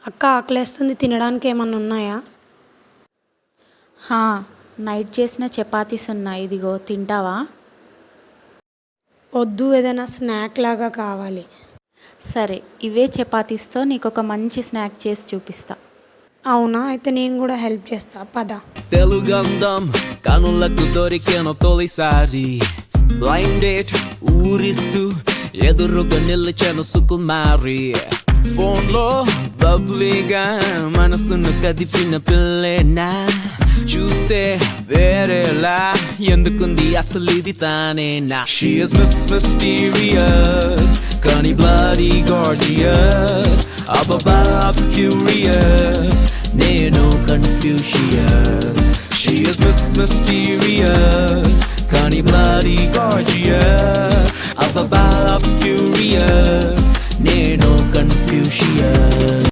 అక్క ఆకలేస్తుంది, తినడానికి ఏమన్నా ఉన్నాయా? హా, నైట్ చేసిన చపాతీస్ ఉన్నాయి, ఇదిగో తింటావా? వద్దు, ఏదైనా స్నాక్ లాగా కావాలి. సరే, ఇవే చపాతీస్తో నీకు ఒక మంచి స్నాక్ చేసి చూపిస్తా. అవునా, అయితే నేను కూడా హెల్ప్ చేస్తా, పద. తెలుగంధం కనులకు దొరికిన తొలిసారి బ్లైండ్ డేట్ ఊరిస్తూ ఎదురుగా నిలిచెను సుకుమారి. ఫోన్ లో బబ్లీగా మనసును కదిపిన పిల్లేనా, చూస్తే వేరేలా ఎందుకుంది అసలు ఇది తానేనా. She is Miss Mysterious, కానీ bloody gorgeous, above curious, నేను Confucius. She is Miss Mysterious, కానీ bloody gorgeous, above curious, నేను Confucius.